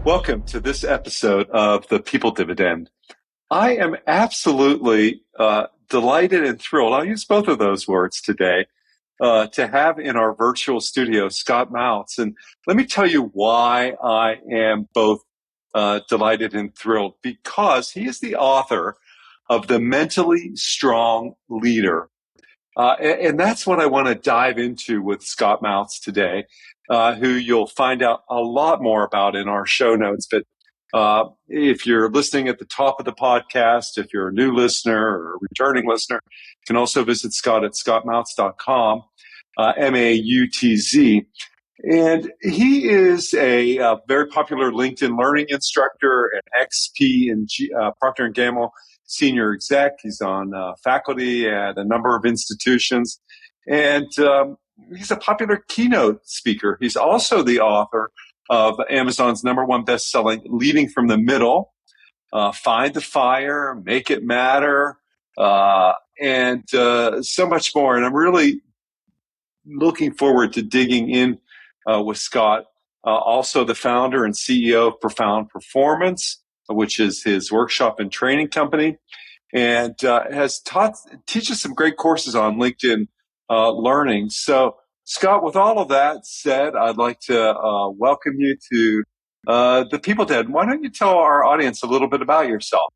Welcome to this episode of The People Dividend. I am absolutely delighted and thrilled, I'll use both of those words today, to have in our virtual studio Scott Mautz. And let me tell you why I am both delighted and thrilled, because he is the author of The Mentally Strong Leader. And that's what I want to dive into with Scott Mautz today, who you'll find out a lot more about in our show notes. But if you're listening at the top of the podcast, if you're a new listener or a returning listener, you can also visit Scott at scottmautz.com, Mautz. And he is a very popular LinkedIn learning instructor, an ex-P&G, Procter Gamble senior exec. He's on faculty at a number of institutions. And he's a popular keynote speaker. He's also the author of Amazon's #1 best-selling Leading from the Middle, Find the Fire, Make It Matter, and so much more. And I'm really looking forward to digging in with Scott, also the founder and CEO of Profound Performance, which is his workshop and training company, and teaches some great courses on LinkedIn learning. So, Scott, with all of that said, I'd like to welcome you to The People Dead. Why don't you tell our audience a little bit about yourself?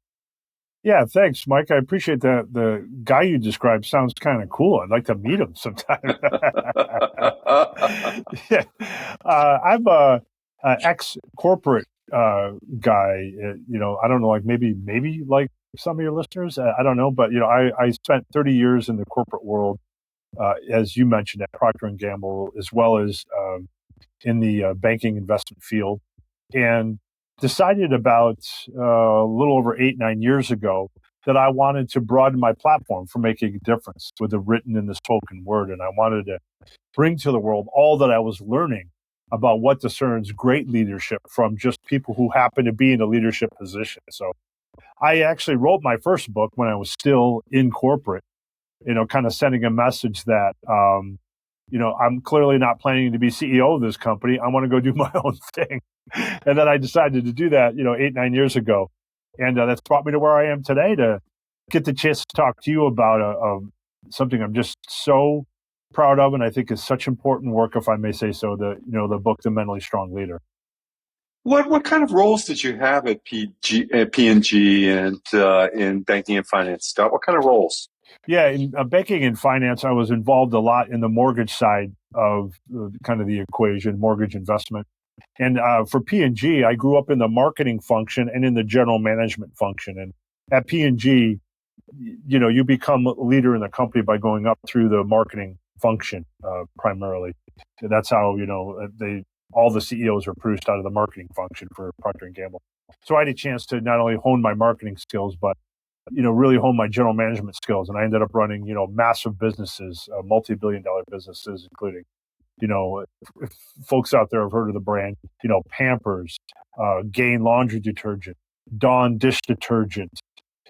Yeah, thanks, Mike. I appreciate that. The guy you described sounds kind of cool. I'd like to meet him sometime. Yeah. I'm a ex-corporate guy. I don't know, like maybe like some of your listeners. I don't know, but I spent 30 years in the corporate world, as you mentioned, at Procter Gamble, as well as in the banking investment field, and decided about a little over 8-9 years ago that I wanted to broaden my platform for making a difference with the written and the spoken word. And I wanted to bring to the world all that I was learning about what discerns great leadership from just people who happen to be in a leadership position. So I actually wrote my first book when I was still in corporate, kind of sending a message that, I'm clearly not planning to be CEO of this company. I want to go do my own thing. And then I decided to do that, 8-9 years ago. And that's brought me to where I am today, to get the chance to talk to you about something I'm just so proud of, and I think is such important work, if I may say so, the book, The Mentally Strong Leader. What kind of roles did you have at P&G and in banking and finance, Scott? What kind of roles? Yeah, in banking and finance, I was involved a lot in the mortgage side of kind of the equation, mortgage investment. And for P&G, I grew up in the marketing function and in the general management function. And at P&G, you become a leader in the company by going up through the marketing function primarily. So that's how, all the CEOs are produced out of the marketing function for Procter Gamble. So I had a chance to not only hone my marketing skills, but really hone my general management skills. And I ended up running, massive businesses, multi-billion-dollar businesses, including, folks out there have heard of the brand, Pampers, Gain laundry detergent, Dawn dish detergent,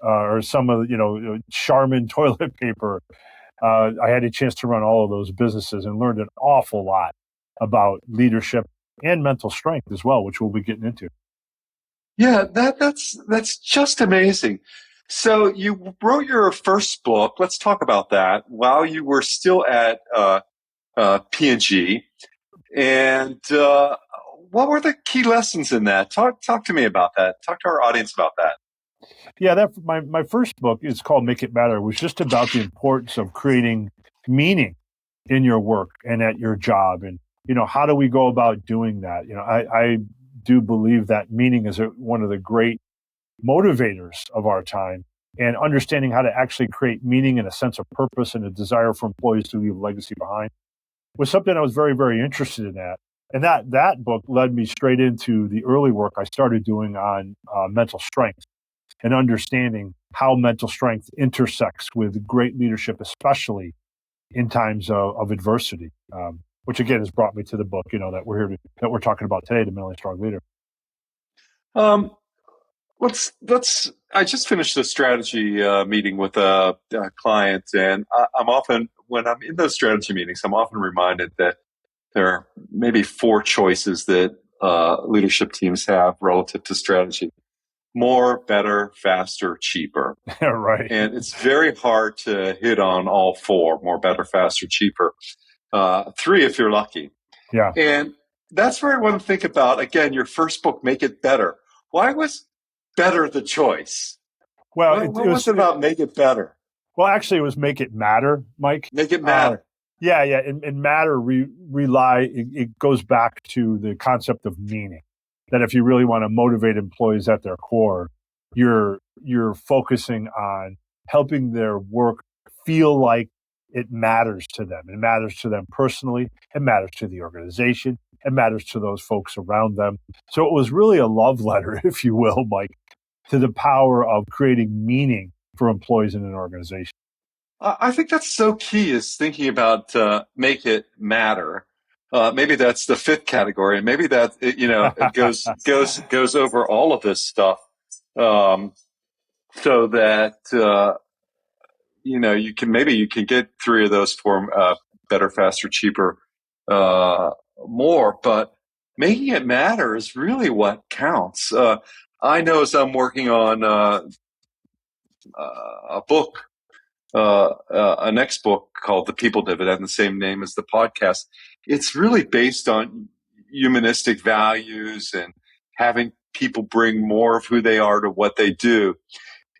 or some of the, Charmin toilet paper. I had a chance to run all of those businesses and learned an awful lot about leadership and mental strength as well, which we'll be getting into. Yeah, that's just amazing. So you wrote your first book. Let's talk about that while you were still at P&G. And what were the key lessons in that? Talk to me about that. Talk to our audience about that. Yeah, my first book is called Make It Matter. It was just about the importance of creating meaning in your work and at your job. And, how do we go about doing that? I do believe that meaning is one of the great motivators of our time, and understanding how to actually create meaning and a sense of purpose and a desire for employees to leave a legacy behind was something I was very, very interested in that. And that book led me straight into the early work I started doing on mental strength and understanding how mental strength intersects with great leadership, especially in times of adversity, which again has brought me to the book, that we're talking about today, The Mentally Strong Leader. Let's. I just finished a strategy meeting with a client, and when I'm in those strategy meetings, I'm often reminded that there are maybe 4 choices that leadership teams have relative to strategy. More, better, faster, cheaper. Right. And it's very hard to hit on all four: more, better, faster, cheaper. Three, if you're lucky. Yeah. And that's where I want to think about, again, your first book, Make It Better. Why was better the choice? Well, What was it about Make It Better? Well, actually, it was Make It Matter, Mike. Make it matter. Yeah. And matter it goes back to the concept of meaning. That if you really want to motivate employees at their core, you're focusing on helping their work feel like it matters to them. It matters to them personally. It matters to the organization. It matters to those folks around them. So it was really a love letter, if you will, Mike, to the power of creating meaning for employees in an organization. I think that's so key, is thinking about make it matter. Maybe that's the fifth category, and maybe that it goes over all of this stuff, so that you can get three of those four: better, faster, cheaper, more. But making it matter is really what counts. I know, as I'm working on a book. A next book called The People Dividend, the same name as the podcast. It's really based on humanistic values and having people bring more of who they are to what they do.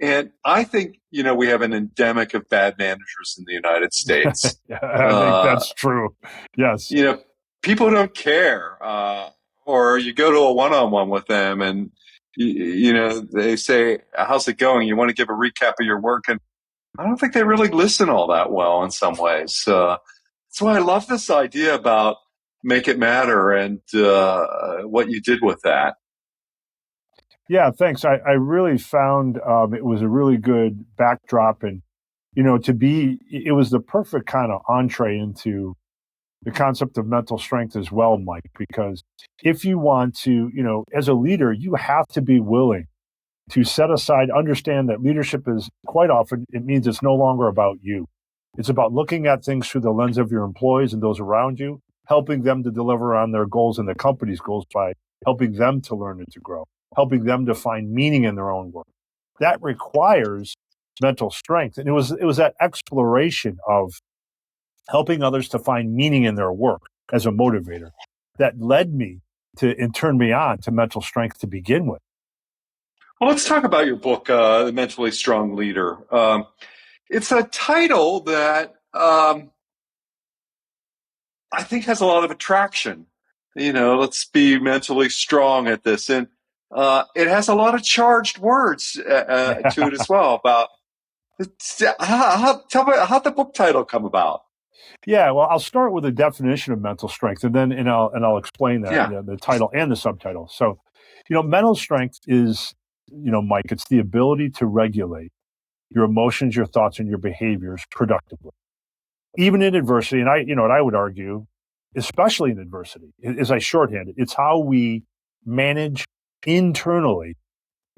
And I think, we have an endemic of bad managers in the United States. I think that's true. Yes. People don't care. Or you go to a one-on-one with them and, they say, how's it going? You want to give a recap of your work? And I don't think they really listen all that well in some ways. That's why I love this idea about Make It Matter and what you did with that. Yeah, thanks. I really found it was a really good backdrop, and it was the perfect kind of entree into the concept of mental strength as well, Mike, because if you want to, as a leader, you have to be willing to set aside, understand that leadership is quite often, it means it's no longer about you. It's about looking at things through the lens of your employees and those around you, helping them to deliver on their goals and the company's goals by helping them to learn and to grow, helping them to find meaning in their own work. That requires mental strength. And it was that exploration of helping others to find meaning in their work as a motivator that led me to and turned me on to mental strength to begin with. Well, let's talk about your book, The Mentally Strong Leader. It's a title that I think has a lot of attraction. Let's be mentally strong at this. And it has a lot of charged words to it as well. About tell me, how'd the book title come about? Yeah, well, I'll start with a definition of mental strength, and then I'll explain that, the title and the subtitle. So, mental strength is, Mike, it's the ability to regulate your emotions, your thoughts, and your behaviors productively, even in adversity. And I would argue, especially in adversity, as I shorthand it, it's how we manage internally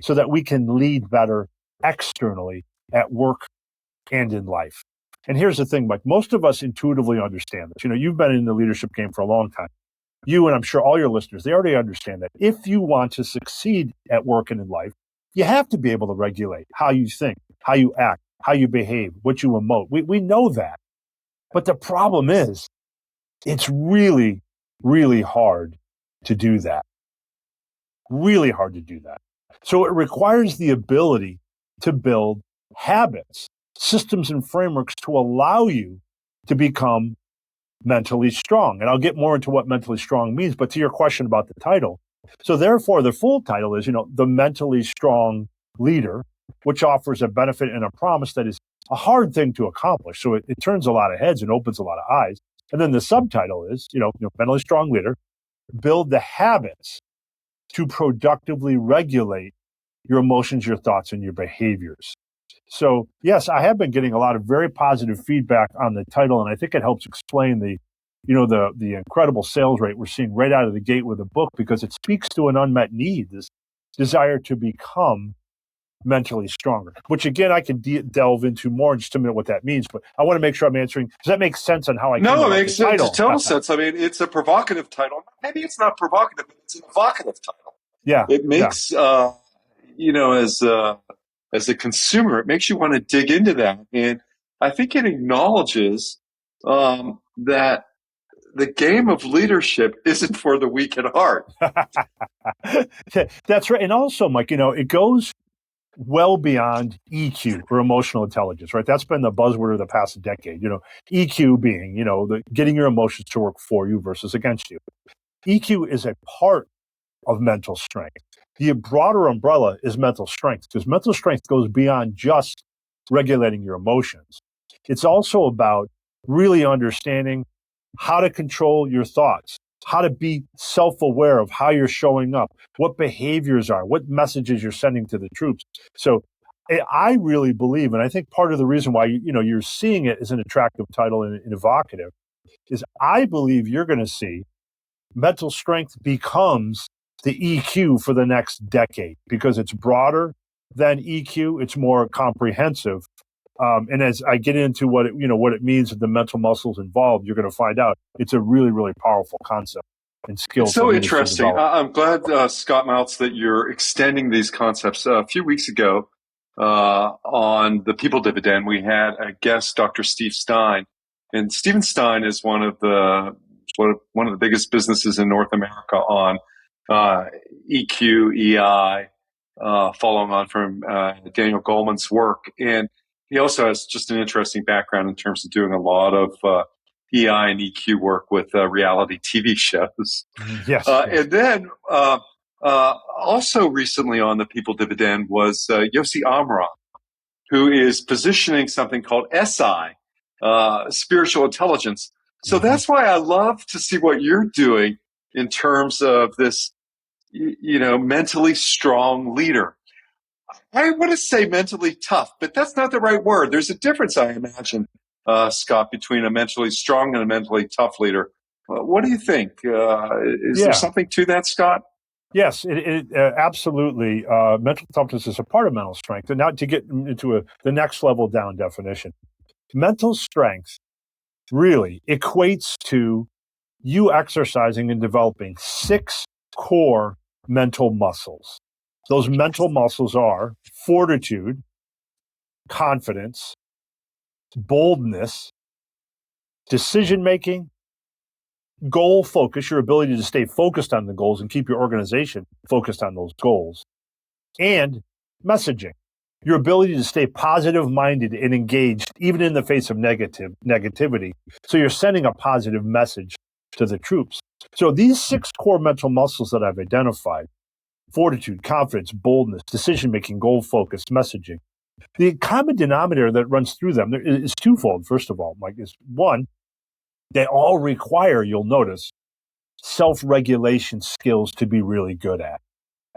so that we can lead better externally at work and in life. And here's the thing, Mike, most of us intuitively understand this. You've been in the leadership game for a long time. You, and I'm sure all your listeners, they already understand that if you want to succeed at work and in life, you have to be able to regulate how you think, how you act, how you behave, what you emote. We know that. But the problem is, it's really, really hard to do that. Really hard to do that. So it requires the ability to build habits, systems, and frameworks to allow you to become mentally strong. And I'll get more into what mentally strong means, but to your question about the title. So therefore, the full title is, The Mentally Strong Leader, which offers a benefit and a promise that is a hard thing to accomplish. So it turns a lot of heads and opens a lot of eyes. And then the subtitle is, Mentally Strong Leader, build the habits to productively regulate your emotions, your thoughts, and your behaviors. So yes, I have been getting a lot of very positive feedback on the title, and I think it helps explain the incredible sales rate we're seeing right out of the gate with the book, because it speaks to an unmet need, this desire to become mentally stronger, which again, I can delve into more in just a minute what that means, but I want to make sure I'm answering. Does that make sense on how I came No, it about the makes title? total sense. I mean, it's a provocative title. Maybe it's not provocative, but it's an evocative title. Yeah. It makes, as a consumer, it makes you want to dig into that. And I think it acknowledges that the game of leadership isn't for the weak at heart. That's right. And also, Mike, it goes well beyond EQ or emotional intelligence, right? That's been the buzzword of the past decade. EQ being, getting your emotions to work for you versus against you. EQ is a part of mental strength. The broader umbrella is mental strength, because mental strength goes beyond just regulating your emotions. It's also about really understanding how to control your thoughts, how to be self-aware of how you're showing up, what behaviors are, what messages you're sending to the troops. So I really believe, and I think part of the reason why you're seeing it as an attractive title and evocative, is I believe you're going to see mental strength becomes the EQ for the next decade, because it's broader than EQ, it's more comprehensive. And as I get into what it means, the mental muscles involved, you're going to find out it's a really, really powerful concept and skill. It's so interesting. I'm glad, Scott Mautz, that you're extending these concepts. A few weeks ago, on the People Dividend, we had a guest, Dr. Steve Stein, and Stephen Stein is one of the biggest businesses in North America on EQ, EI, following on from Daniel Goleman's work. And he also has just an interesting background in terms of doing a lot of EI and EQ work with reality TV shows. Yes. And then also recently on the People Dividend was Yossi Amram, who is positioning something called SI, spiritual intelligence. So that's why I love to see what you're doing in terms of this, mentally strong leader. I want to say mentally tough, but that's not the right word. There's a difference, I imagine, Scott, between a mentally strong and a mentally tough leader. What do you think? Is there something to that, Scott? Yes, it absolutely. Mental toughness is a part of mental strength. And now to get into the next level down definition, mental strength really equates to you exercising and developing 6 core mental muscles. Those mental muscles are fortitude, confidence, boldness, decision-making, goal focus, your ability to stay focused on the goals and keep your organization focused on those goals, and messaging, your ability to stay positive-minded and engaged even in the face of negativity. So you're sending a positive message to the troops. So these 6 core mental muscles that I've identified, fortitude, confidence, boldness, decision-making, goal-focused, messaging, the common denominator that runs through them is twofold. First of all, Mike, is one, they all require, you'll notice, self-regulation skills to be really good at.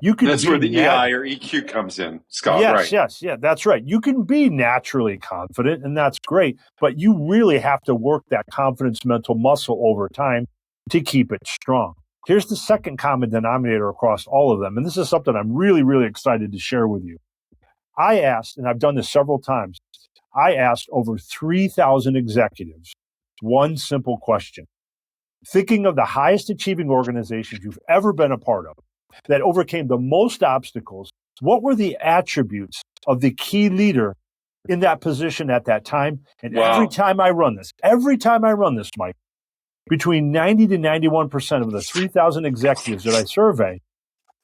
That's where the EI or EQ comes in, Scott. Yes, right? That's right. You can be naturally confident, and that's great, but you really have to work that confidence mental muscle over time to keep it strong. Here's the second common denominator across all of them, and this is something I'm really, really excited to share with you. I asked, and I've done this several times, I asked over 3,000 executives one simple question. Thinking of the highest achieving organizations you've ever been a part of that overcame the most obstacles, what were the attributes of the key leader in that position at that time? And every time I run this, Mike, between 90 to 91% of the 3,000 executives that I survey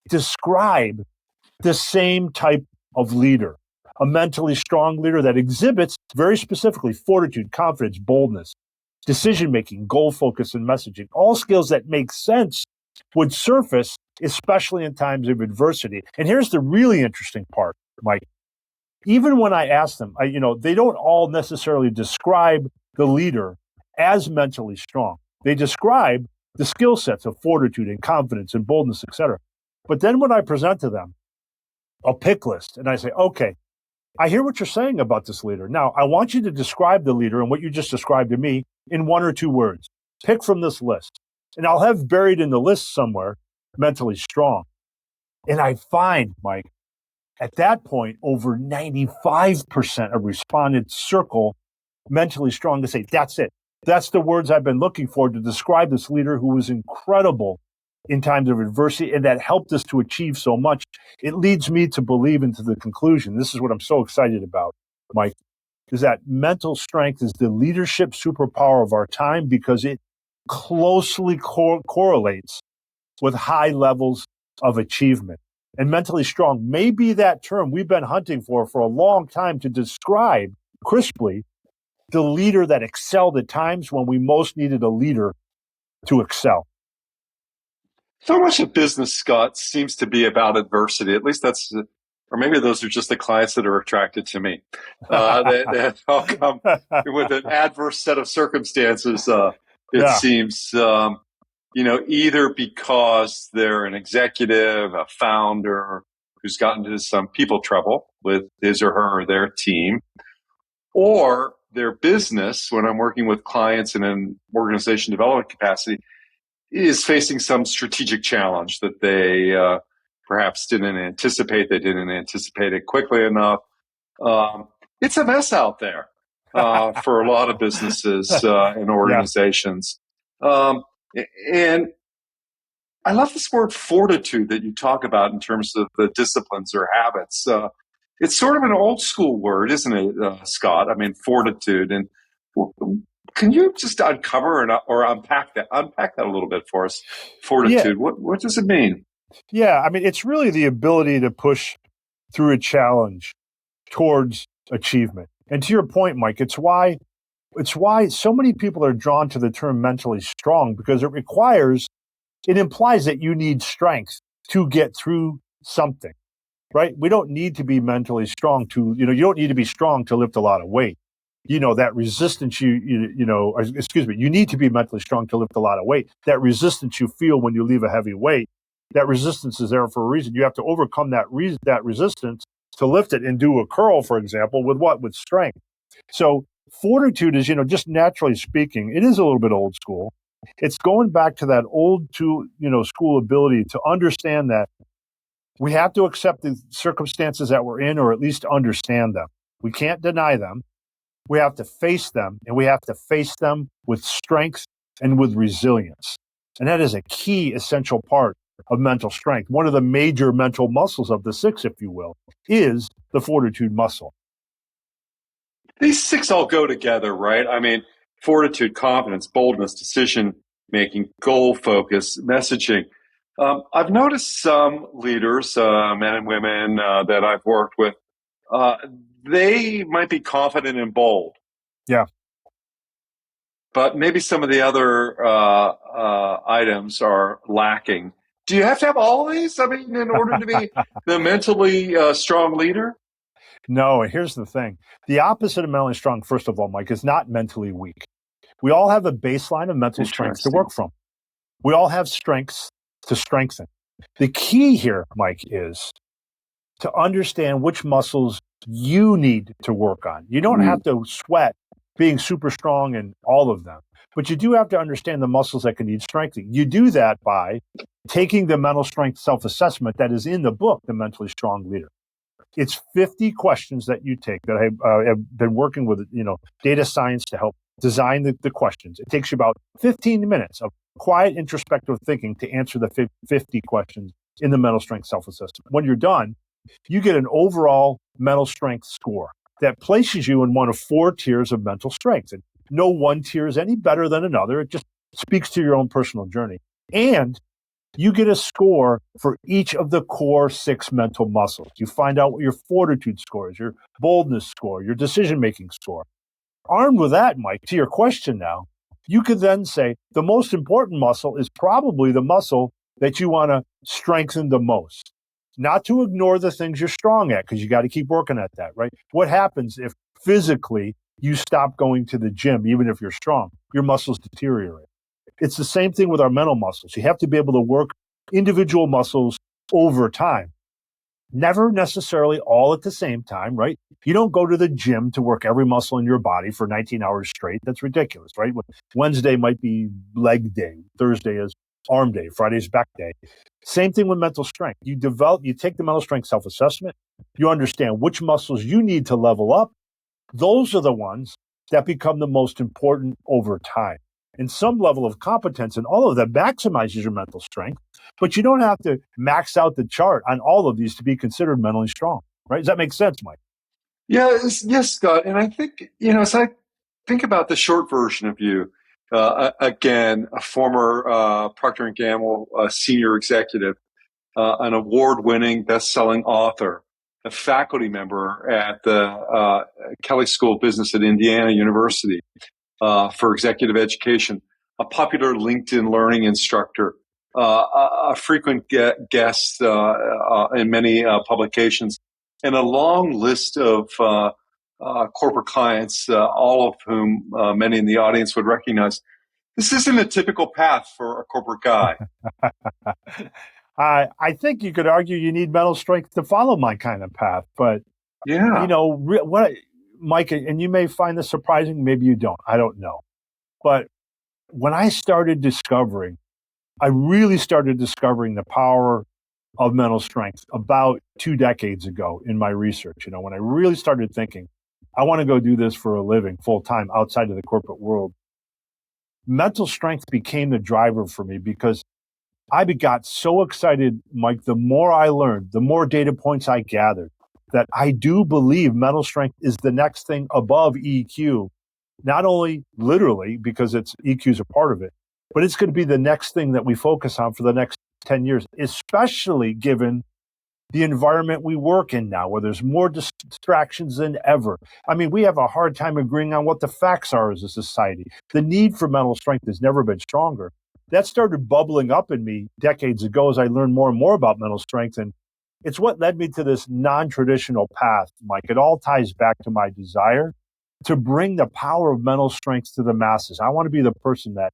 describe the same type of leader, a mentally strong leader that exhibits very specifically fortitude, confidence, boldness, decision-making, goal focus, and messaging, all skills that make sense would surface, especially in times of adversity. And here's the really interesting part, Mike. Even when I ask them, they don't all necessarily describe the leader as mentally strong. They describe the skill sets of fortitude and confidence and boldness, etc. But then when I present to them a pick list and I say, okay, I hear what you're saying about this leader. Now, I want you to describe the leader and what you just described to me in 1 or 2 words. Pick from this list. And I'll have buried in the list somewhere mentally strong. And I find, Mike, At that point, over 95% of respondents circle mentally strong to say, that's it. That's the words I've been looking for to describe this leader who was incredible in times of adversity and that helped us to achieve so much. It leads me to believe into the conclusion. This is what I'm so excited about, Mike, is that mental strength is the leadership superpower of our time because it closely correlates with high levels of achievement. And mentally strong may be that term we've been hunting for a long time to describe crisply the leader that excelled at times when we most needed a leader to excel. So much of business, Scott, seems to be about adversity. At least that's, or maybe those are just the clients that are attracted to me. That all come with an adverse set of circumstances, it seems, either because they're an executive, a founder who's gotten into some people trouble with his or her or their team, or their business, when I'm working with clients in an organization development capacity, is facing some strategic challenge that they perhaps didn't anticipate. They didn't anticipate it quickly enough. It's a mess out there for a lot of businesses and organizations. And I love this word fortitude that you talk about in terms of the disciplines or habits. It's sort of an old school word, isn't it, Scott? I mean, fortitude. And can you just uncover or unpack that a little bit for us? Fortitude. Yeah. What does it mean? Yeah, I mean, it's really the ability to push through a challenge towards achievement. And to your point, Mike, it's why so many people are drawn to the term mentally strong, because it implies that you need strength to get through something, right? We don't need to be mentally strong you don't need to be strong to lift a lot of weight. That resistance you need to be mentally strong to lift a lot of weight. That resistance you feel when you leave a heavy weight, that resistance is there for a reason. You have to overcome that resistance to lift it and do a curl, for example, with strength. So fortitude is, just naturally speaking, it is a little bit old school. It's going back to that old school ability to understand that we have to accept the circumstances that we're in, or at least understand them. We can't deny them. We have to face them, and we have to face them with strength and with resilience. And that is a key essential part of mental strength. One of the major mental muscles of the six, if you will, is the fortitude muscle. These six all go together, right? I mean, fortitude, confidence, boldness, decision-making, goal focus, messaging. I've noticed some leaders, men and women that I've worked with, they might be confident and bold. Yeah. But maybe some of the other items are lacking. Do you have to have all of these? I mean, in order to be the mentally strong leader? No, here's the thing. The opposite of mentally strong, first of all, Mike, is not mentally weak. We all have a baseline of mental strength to work from. We all have strengths to strengthen. The key here, Mike, is to understand which muscles you need to work on. You don't have to sweat being super strong in all of them, but you do have to understand the muscles that can need strengthening. You do that by taking the mental strength self-assessment that is in the book, The Mentally Strong Leader. It's 50 questions that you take that I have been working with, data science to help design the questions. It takes you about 15 minutes of quiet introspective thinking to answer the 50 questions in the mental strength self-assessment. When you're done, you get an overall mental strength score that places you in one of 4 tiers of mental strength. And no one tier is any better than another. It just speaks to your own personal journey. And you get a score for each of the core 6 mental muscles. You find out what your fortitude score is, your boldness score, your decision-making score. Armed with that, Mike, to your question now, you could then say the most important muscle is probably the muscle that you want to strengthen the most. Not to ignore the things you're strong at, because you got to keep working at that, right? What happens if physically you stop going to the gym, even if you're strong? Your muscles deteriorate. It's the same thing with our mental muscles. You have to be able to work individual muscles over time. Never necessarily all at the same time, right? You don't go to the gym to work every muscle in your body for 19 hours straight. That's ridiculous, right? Wednesday might be leg day. Thursday is arm day. Friday is back day. Same thing with mental strength. You take the mental strength self-assessment, you understand which muscles you need to level up. Those are the ones that become the most important over time. And some level of competence in all of that maximizes your mental strength, but you don't have to max out the chart on all of these to be considered mentally strong, right? Does that make sense, Mike? Yes, Scott. And I think, as I think about the short version of you, again, a former Procter Gamble senior executive, an award-winning, best-selling author, a faculty member at the Kelley School of Business at Indiana University for executive education, a popular LinkedIn learning instructor, a frequent guest in many publications, and a long list of corporate clients, all of whom many in the audience would recognize. This isn't a typical path for a corporate guy. I think you could argue you need mental strength to follow my kind of path, but Yeah. what, Mike, and you may find this surprising, maybe you don't. I don't know. But when I really started discovering the power of mental strength about 2 decades ago in my research. When I really started thinking, I want to go do this for a living full time outside of the corporate world, mental strength became the driver for me because I got so excited, Mike, the more I learned, the more data points I gathered, that I do believe mental strength is the next thing above EQ, not only literally because EQ is a part of it, but it's going to be the next thing that we focus on for the next 10 years, especially given the environment we work in now, where there's more distractions than ever. I mean, we have a hard time agreeing on what the facts are as a society. The need for mental strength has never been stronger. That started bubbling up in me decades ago as I learned more and more about mental strength. And it's what led me to this non-traditional path, Mike. It all ties back to my desire to bring the power of mental strength to the masses. I want to be the person that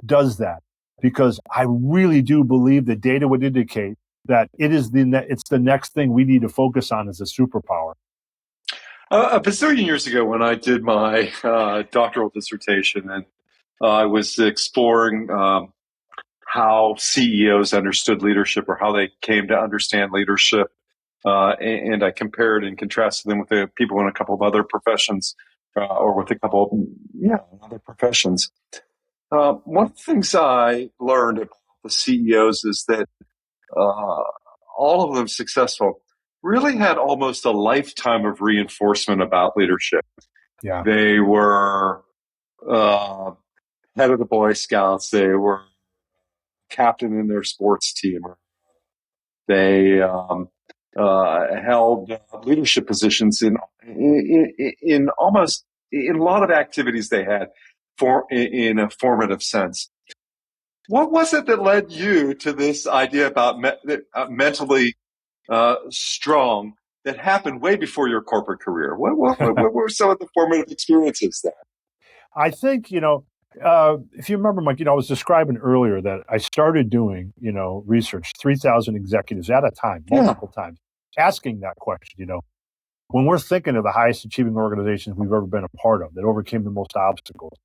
does that because I really do believe the data would indicate that it's the next thing we need to focus on as a superpower. A bazillion years ago, when I did my doctoral dissertation, and I was exploring how CEOs understood leadership or how they came to understand leadership, and I compared and contrasted them with the people in a couple of other professions, or with a couple of other professions. One of the things I learned about the CEOs is that all of them successful really had almost a lifetime of reinforcement about leadership. Yeah. They were head of the Boy Scouts. They were captain in their sports team. They held leadership positions in a lot of activities they had in a formative sense. What was it that led you to this idea about mentally strong that happened way before your corporate career? What were some of the formative experiences there? I think, if you remember, Mike, I was describing earlier that I started doing, research, 3,000 executives at a time, multiple times, asking that question, when we're thinking of the highest achieving organizations we've ever been a part of that overcame the most obstacles,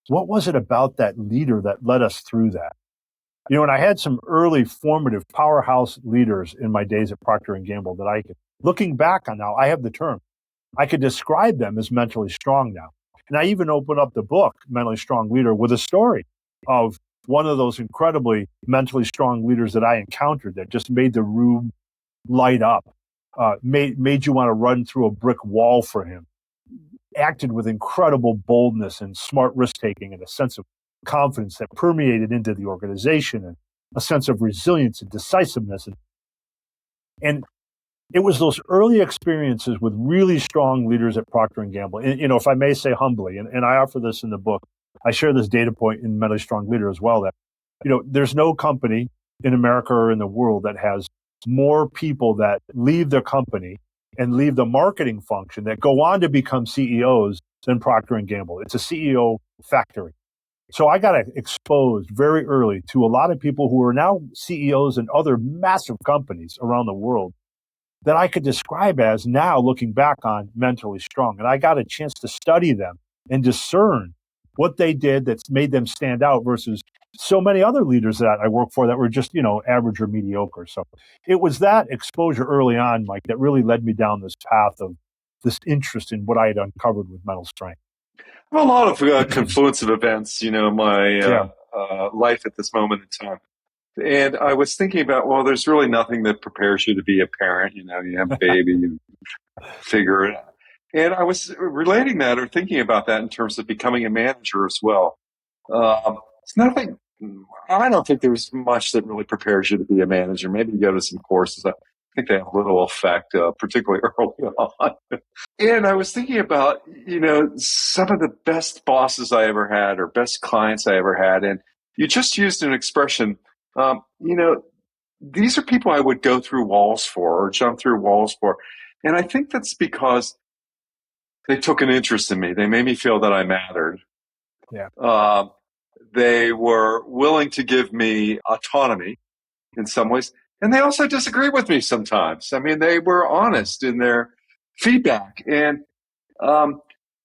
what was it about that leader that led us through that? And I had some early formative powerhouse leaders in my days at Procter Gamble that looking back on now, I have the term. I could describe them as mentally strong now. And I even opened up the book, Mentally Strong Leader, with a story of one of those incredibly mentally strong leaders that I encountered that just made the room light up, made you want to run through a brick wall for him, acted with incredible boldness and smart risk-taking and a sense of confidence that permeated into the organization and a sense of resilience and decisiveness. And it was those early experiences with really strong leaders at Procter & Gamble. And, if I may say humbly, and I offer this in the book, I share this data point in Mentally Strong Leader as well, that, there's no company in America or in the world that has more people that leave their company and leave the marketing function that go on to become CEOs than Procter & Gamble. It's a CEO factory. So I got exposed very early to a lot of people who are now CEOs in other massive companies around the world that I could describe as, now looking back on, mentally strong. And I got a chance to study them and discern what they did that's made them stand out versus so many other leaders that I work for that were just, average or mediocre. So it was that exposure early on, Mike, that really led me down this path of this interest in what I had uncovered with mental strength. Well, a lot of confluence of events, my Yeah. life at this moment in time. And I was thinking about, well, there's really nothing that prepares you to be a parent. You have a baby, you figure it out. And I was relating that or thinking about that in terms of becoming a manager as well. It's nothing, I don't think there's much that really prepares you to be a manager. Maybe you go to some courses. I think they have little effect, particularly early on. And I was thinking about, some of the best bosses I ever had or best clients I ever had. And you just used an expression, these are people I would go through walls for or jump through walls for. And I think that's because they took an interest in me. They made me feel that I mattered. Yeah. They were willing to give me autonomy in some ways. And they also disagreed with me sometimes. I mean, they were honest in their feedback. And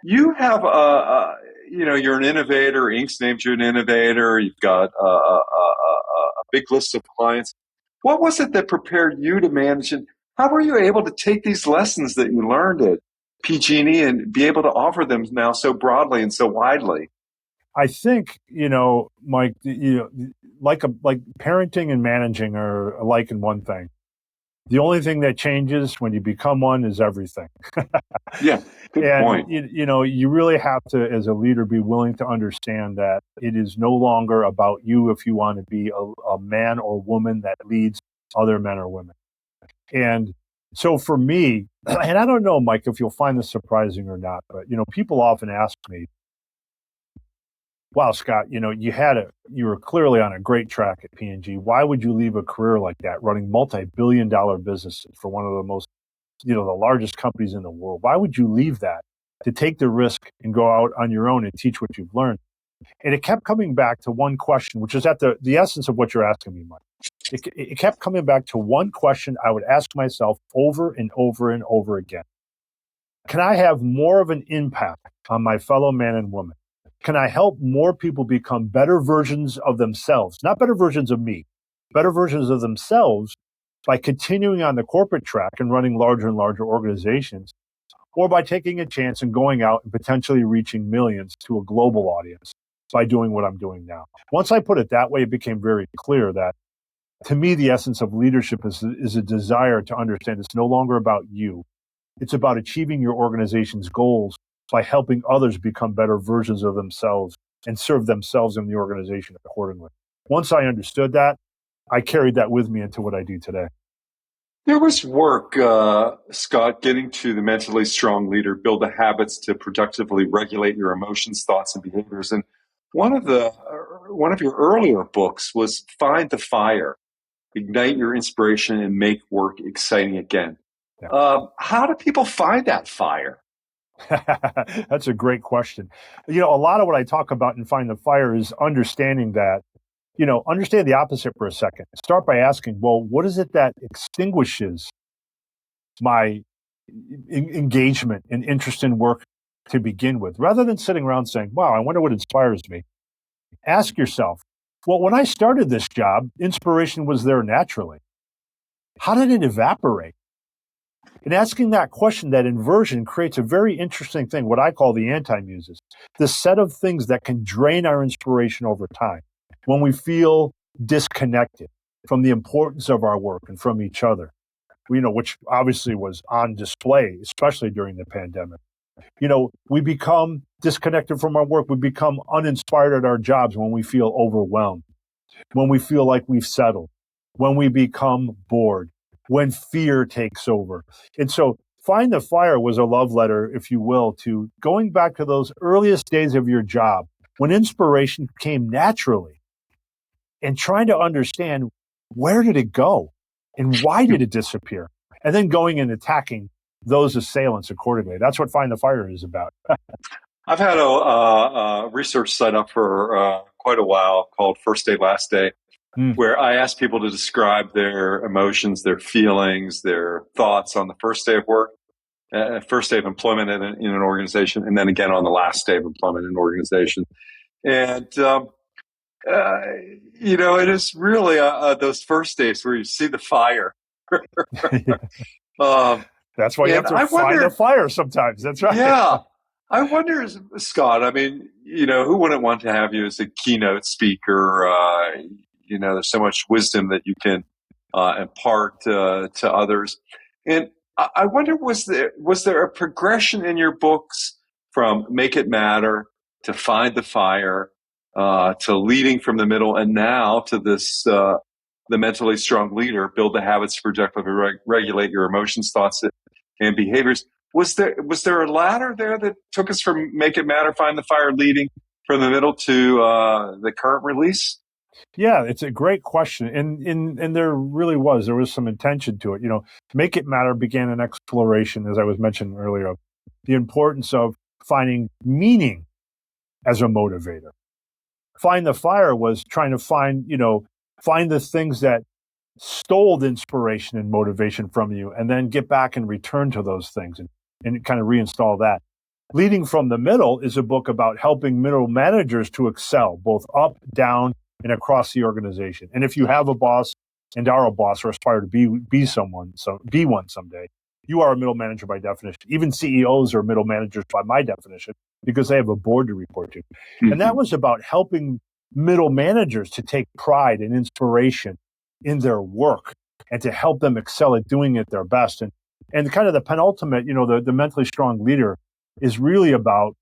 you have you're an innovator. Inc. named you an innovator. You've got a big list of clients. What was it that prepared you to manage, and how were you able to take these lessons that you learned at PG&E and be able to offer them now so broadly and so widely? I think, Mike, like parenting and managing are alike in one thing. The only thing that changes when you become one is everything. Yeah, good point. You really have to, as a leader, be willing to understand that it is no longer about you if you want to be a man or woman that leads other men or women. And so for me, and I don't know, Mike, if you'll find this surprising or not, but, people often ask me, wow, Scott, you were clearly on a great track at P&G. Why would you leave a career like that, running multi-billion-dollar businesses for one of the most, the largest companies in the world? Why would you leave that to take the risk and go out on your own and teach what you've learned? And it kept coming back to one question, which is at the essence of what you're asking me, Mike. It kept coming back to one question I would ask myself over and over and over again. Can I have more of an impact on my fellow man and woman? Can I help more people become better versions of themselves? Not better versions of me, better versions of themselves by continuing on the corporate track and running larger and larger organizations, or by taking a chance and going out and potentially reaching millions to a global audience by doing what I'm doing now. Once I put it that way, it became very clear that, to me, the essence of leadership is a desire to understand it's no longer about you. It's about achieving your organization's goals by helping others become better versions of themselves and serve themselves and the organization accordingly. Once I understood that, I carried that with me into what I do today. There was work, Scott, getting to the mentally strong leader, build the habits to productively regulate your emotions, thoughts, and behaviors. And one of your earlier books was Find the Fire, Ignite Your Inspiration and Make Work Exciting Again. Yeah. How do people find that fire? That's a great question. A lot of what I talk about in Find the Fire is understanding that, understand the opposite for a second. Start by asking, well, what is it that extinguishes my engagement and interest in work to begin with? Rather than sitting around saying, wow, I wonder what inspires me. Ask yourself, well, when I started this job, inspiration was there naturally. How did it evaporate? And asking that question, that inversion, creates a very interesting thing, what I call the anti-muses, the set of things that can drain our inspiration over time when we feel disconnected from the importance of our work and from each other, which obviously was on display, especially during the pandemic. We become disconnected from our work. We become uninspired at our jobs when we feel overwhelmed, when we feel like we've settled, when we become bored, when fear takes over. And so Find the Fire was a love letter, if you will, to going back to those earliest days of your job when inspiration came naturally and trying to understand, where did it go and why did it disappear? And then going and attacking those assailants accordingly. That's what Find the Fire is about. I've had a research site up for quite a while called First Day, Last Day, where I ask people to describe their emotions, their feelings, their thoughts on the first day of work, first day of employment in an organization, and then again on the last day of employment in an organization. And uh, it is really those first days where you see the fire. um, That's why you have and to I find the wonder, fire sometimes. That's right. yeah, I wonder, Scott, I mean, who wouldn't want to have you as a keynote speaker? There's so much wisdom that you can impart to others. And I wonder, was there a progression in your books from Make It Matter to Find the Fire to Leading from the Middle, and now to this the mentally strong leader, build the habits to productively regulate your emotions, thoughts, and behaviors? Was there a ladder there that took us from Make It Matter, Find the Fire, Leading from the Middle to the current release? Yeah, it's a great question. And there really there was some intention to it. Make It Matter began an exploration, as I was mentioning earlier, of the importance of finding meaning as a motivator. Find the Fire was trying to find the things that stole the inspiration and motivation from you, and then get back and return to those things and kind of reinstall that. Leading from the Middle is a book about helping middle managers to excel, both up, down, and across the organization. And if you have a boss and are a boss or aspire to be someone, so be one someday, you are a middle manager by definition. Even CEOs are middle managers by my definition because they have a board to report to. Mm-hmm. And that was about helping middle managers to take pride and inspiration in their work and to help them excel at doing it their best. And kind of the penultimate, the mentally strong leader is really about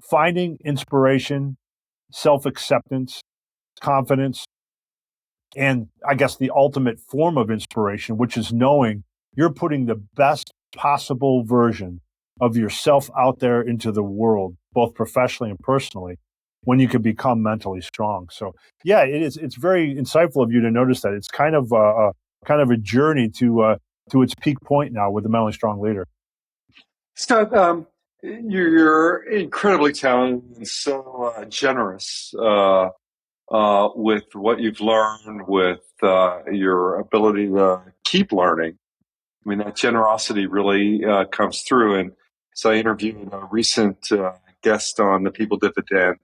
finding inspiration, self-acceptance, confidence, and I guess the ultimate form of inspiration, which is knowing you're putting the best possible version of yourself out there into the world, both professionally and personally, when you can become mentally strong. So yeah, it's very insightful of you to notice that. It's kind of a journey to its peak point now with the mentally strong leader. Scott, you're incredibly talented and so generous with what you've learned, with your ability to keep learning. I mean, that generosity really comes through. And so I interviewed a recent guest on the People Dividend.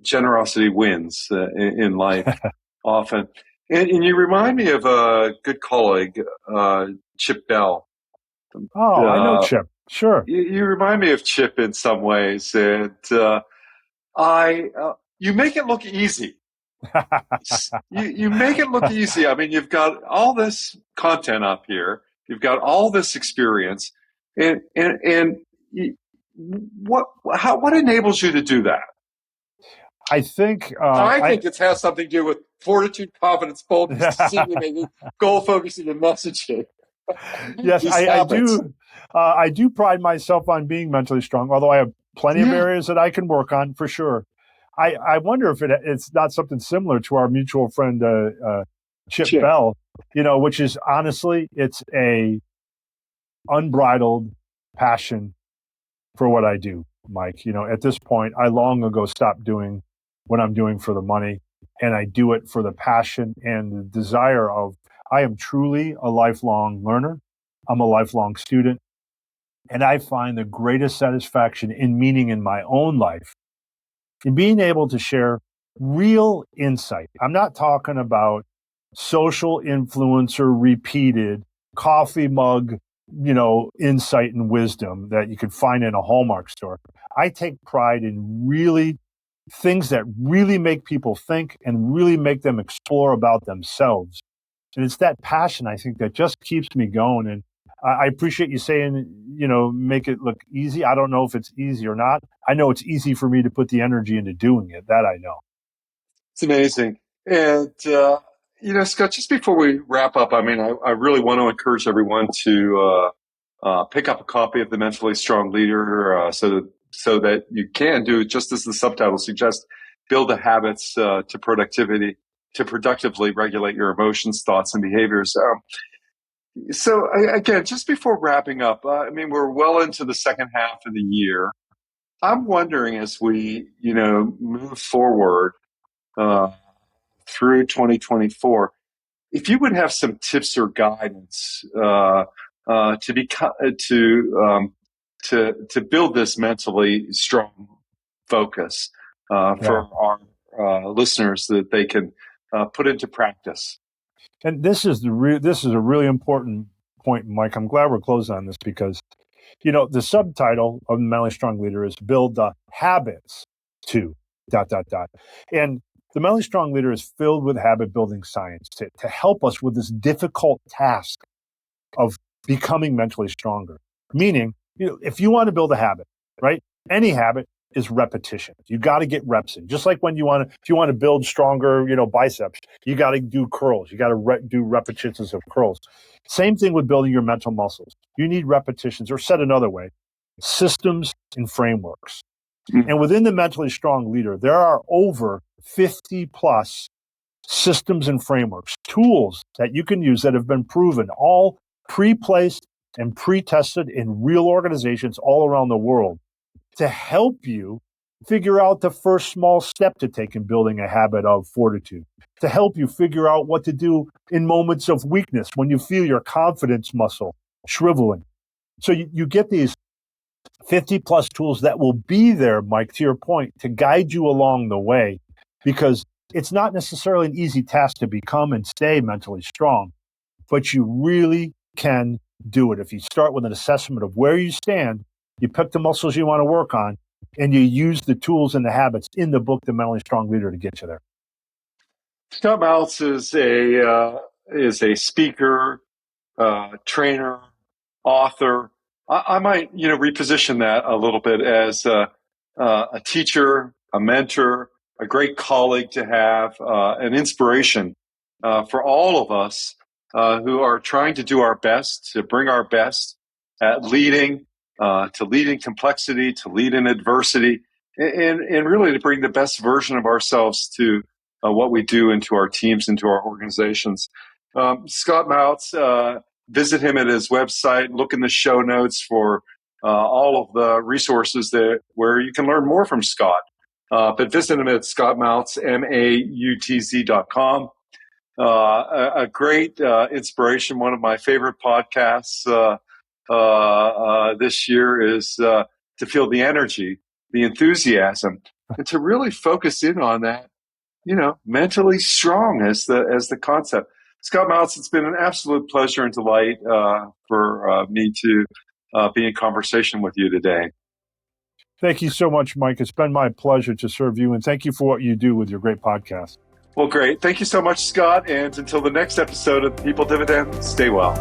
Generosity wins in life often. And you remind me of a good colleague, Chip Bell. Oh, I know Chip. Sure. You remind me of Chip in some ways. And you make it look easy. You make it look easy. I mean, you've got all this content up here. You've got all this experience, and what enables you to do that? I think it has something to do with fortitude, confidence, boldness, decision-making, goal focusing, and messaging. Yes, I do. I do pride myself on being mentally strong, although I have plenty of areas that I can work on for sure. I wonder if it's not something similar to our mutual friend Chip Bell, which is honestly, it's a unbridled passion for what I do, Mike. At this point, I long ago stopped doing what I'm doing for the money, and I do it for the passion and the desire of, I am truly a lifelong learner. I'm a lifelong student, and I find the greatest satisfaction in meaning in my own life in being able to share real insight. I'm not talking about social influencer repeated coffee mug, insight and wisdom that you could find in a Hallmark store. I take pride in really things that really make people think and really make them explore about themselves. And it's that passion, I think, that just keeps me going. And I appreciate you saying, make it look easy. I don't know if it's easy or not. I know it's easy for me to put the energy into doing it. That I know. It's amazing. And, Scott, just before we wrap up, I mean, I really want to encourage everyone to pick up a copy of The Mentally Strong Leader so that you can do, just as the subtitle suggests, build the habits to productively regulate your emotions, thoughts, and behaviors. So again, just before wrapping up, I mean, we're well into the second half of the year. I'm wondering, as we, move forward through 2024, if you would have some tips or guidance to build this mentally strong focus for listeners that they can put into practice. And this is a really important point, Mike. I'm glad we're closing on this because, the subtitle of the Mentally Strong Leader is Build the Habits to ... And the Mentally Strong Leader is filled with habit building science to help us with this difficult task of becoming mentally stronger. Meaning, if you want to build a habit, right? Any habit is repetition. You got to get reps in. Just like if you want to build stronger, biceps, you got to do curls. You got to do repetitions of curls. Same thing with building your mental muscles. You need repetitions, or said another way, systems and frameworks. Mm-hmm. And within the Mentally Strong Leader, there are over 50 plus systems and frameworks, tools that you can use that have been proven, all pre-placed and pre-tested in real organizations all around the world, to help you figure out the first small step to take in building a habit of fortitude, to help you figure out what to do in moments of weakness when you feel your confidence muscle shriveling. So you get these 50 plus tools that will be there, Mike, to your point, to guide you along the way, because it's not necessarily an easy task to become and stay mentally strong, but you really can do it. If you start with an assessment of where you stand, you pick the muscles you want to work on, and you use the tools and the habits in the book, The Mentally Strong Leader, to get you there. Scott Mautz is a speaker, trainer, author. I might reposition that a little bit as a teacher, a mentor, a great colleague to have, an inspiration for all of us who are trying to do our best, to bring our best at leading, to lead in complexity, to lead in adversity, and really to bring the best version of ourselves to what we do into our teams, into our organizations. Scott Mautz, visit him at his website, look in the show notes for all of the resources where you can learn more from Scott. But visit him at scottmautz, MAUTZ.com. A great inspiration. One of my favorite podcasts this year is to feel the energy, the enthusiasm, and to really focus in on that, mentally strong as the concept. Scott Mautz, it's been an absolute pleasure and delight for me to be in conversation with you today. Thank you so much, Mike. It's been my pleasure to serve you, and thank you for what you do with your great podcast. Well, great. Thank you so much, Scott. And until the next episode of People Dividend, stay well.